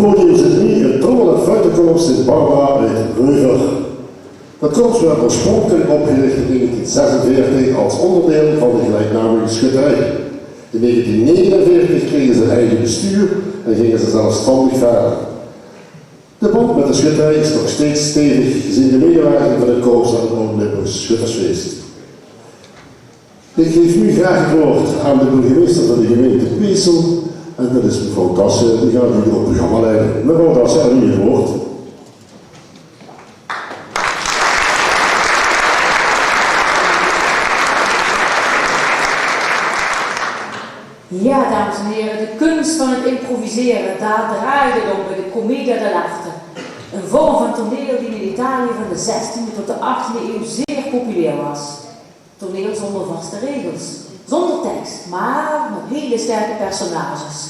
podium zit nu een trommel- en fluitenkorps in Barbara uit Reuver. Dat korps werd oorspronkelijk opgericht in 1946 als onderdeel van de gelijknamige schutterij. In 1949 kregen ze een eigen bestuur en gingen ze zelfstandig verder. De band met de schutterij is nog steeds stevig gezien de medewerking van het korps aan het Noord-Limburgs Schuttersfeest. Ik geef nu graag het woord aan de burgemeester van de gemeente Peesel en dat is mevrouw Dassen, die gaat nu het programma leiden. Mevrouw Dassen, aan u het woord. Ja, dames en heren, de kunst van het improviseren, daar draaide het om bij de Commedia dell'arte. Een vorm van toneel die in Italië van de 16e tot de 18e eeuw zeer populair was. Toneel zonder vaste regels, zonder tekst, maar met hele sterke personages.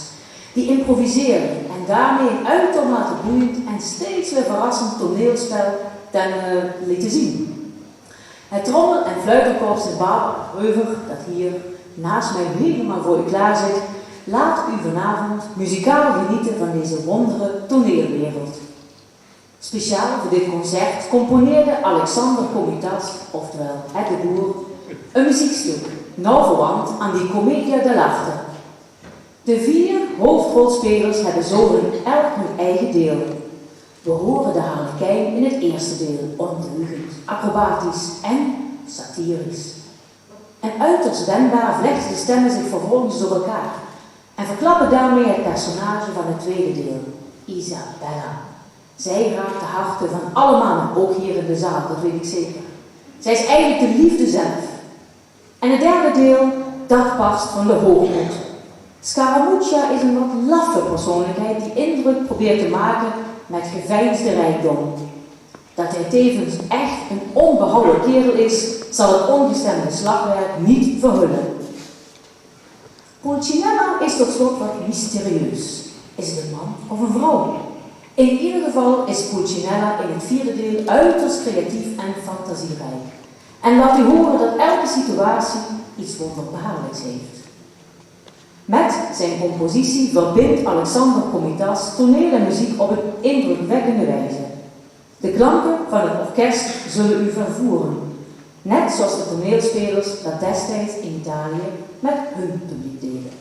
Die improviseerden en daarmee een uitermate boeiend en steeds weer verrassend toneelspel lieten zien. Het trommel- en fluitenkorps in Barbara dat hier naast mij helemaal voor u klaar zit, laat u vanavond muzikaal genieten van deze wondere toneelwereld. Speciaal voor dit concert componeerde Alexander Komitas, oftewel Ed de Boer, een muziekstuk, nauw verwant aan die Commedia dell'arte. De 4 hoofdrolspelers hebben zo elk hun eigen deel. We horen de harlekijn in het eerste deel, ondeugend, acrobatisch en satirisch. En uiterst wendbaar vlechten de stemmen zich vervolgens door elkaar en verklappen daarmee het personage van het tweede deel, Isabella. Zij raakt de harten van alle mannen, ook hier in de zaal, dat weet ik zeker. Zij is eigenlijk de liefde zelf. En het derde deel, dat past van de hoogmoed. Scaramuccia is een wat laffe persoonlijkheid die indruk probeert te maken met geveinsde rijkdom. Dat hij tevens echt een onbehouden kerel is, zal het ongestemde slagwerk niet verhullen. Pulcinella is tot slot wat mysterieus. Is het een man of een vrouw? In ieder geval is Pulcinella in het vierde deel uiterst creatief en fantasierijk. En laat u horen dat elke situatie iets wonderbaarlijks heeft. Met zijn compositie verbindt Alexander Komitas toneel en muziek op een indrukwekkende wijze. De klanken van het orkest zullen u vervoeren, net zoals de toneelspelers dat destijds in Italië met hun publiek deden.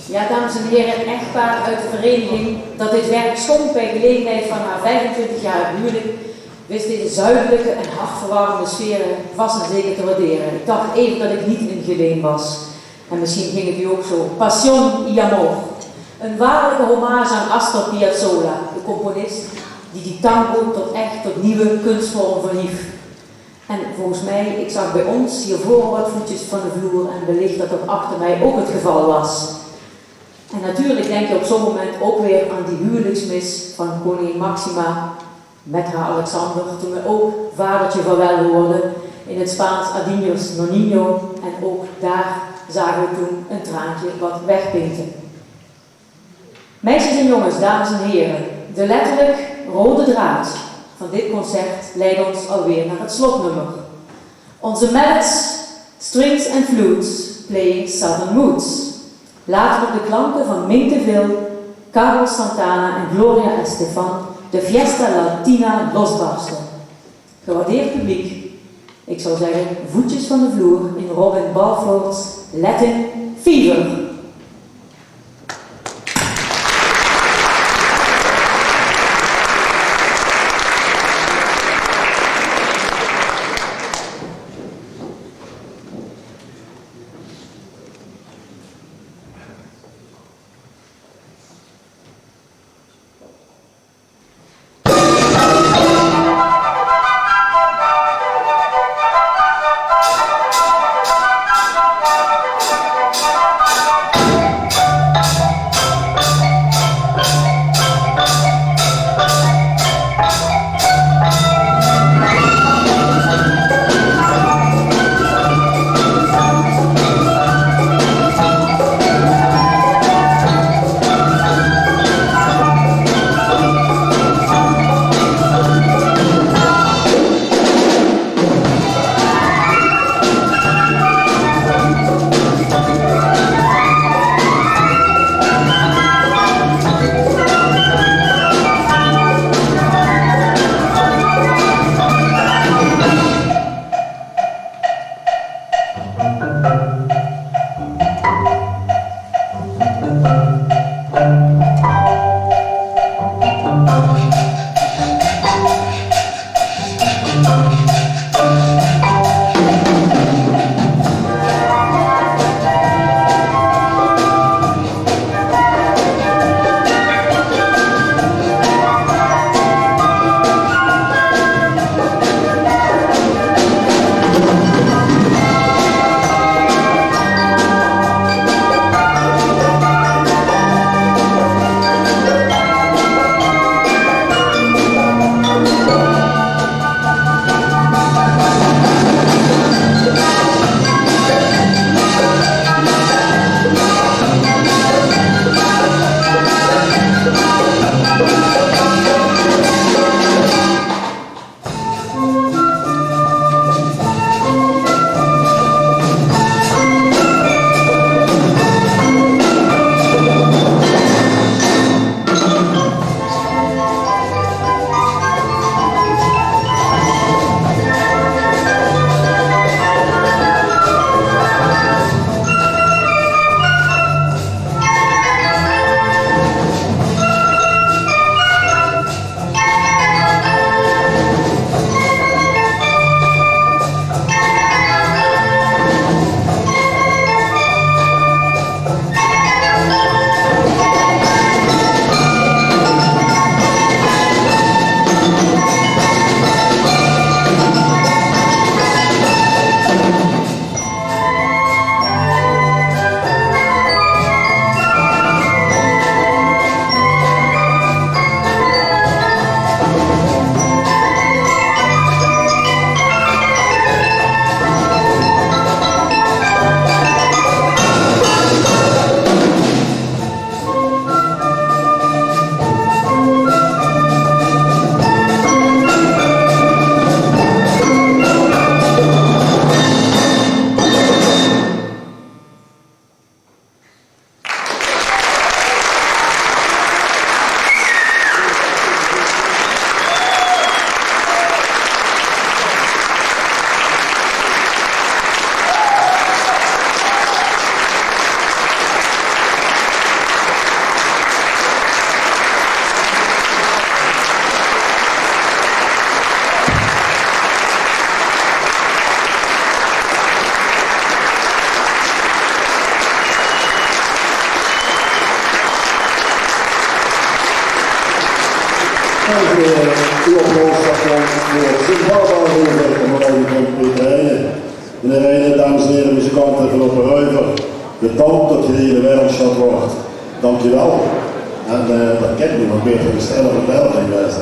Ja, dames en heren, een echtpaar uit de vereniging dat dit werk schonk bij gelegenheid van haar 25 jaar huwelijk, wist deze zuidelijke en hartverwarmende sferen vast en zeker te waarderen. Ik dacht even dat ik niet in Geleen was. En misschien ging het u ook zo. Passion y amor. Een waarlijke hommage aan Astor Piazzolla, de componist die tango tot nieuwe kunstvormen verhief. En volgens mij, ik zag bij ons hiervoor wat voetjes van de vloer en wellicht dat dat achter mij ook het geval was. En natuurlijk denk je op zo'n moment ook weer aan die huwelijksmis van koningin Maxima met haar Alexander, toen we ook vadertje vaarwel hoorden in het Spaans Adiós Nonino. En ook daar zagen we toen een traantje wat wegpinken. Meisjes en jongens, dames en heren, de letterlijk rode draad van dit concert leidt ons alweer naar het slotnummer. Onze mallets, strings en flutes playing Southern Moods. Laten we op de klanken van Mink de Vil, Carlos Santana en Gloria Estefan de Fiesta Latina losbarsten. Gewaardeerd publiek, ik zou zeggen voetjes van de vloer in Robin Balfour's Latin Fever. Uw applaus voor Sint-Barbara-Rover en mevrouw van Peter Heijnen. Meneer Heijnen, dames en heren, muzikanten van Op Ruiver, bedankt dat je hier in de Wereldstad wordt. Dank je wel. En dat kent niemand beter dan Stella van België geweest.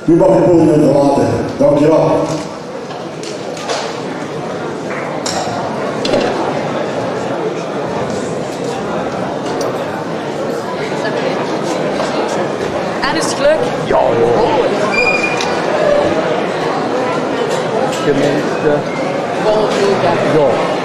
U mag het podium verlaten. Dank je wel. En is het geluk? Ja hoor. Gemeente. Volgende. Ja.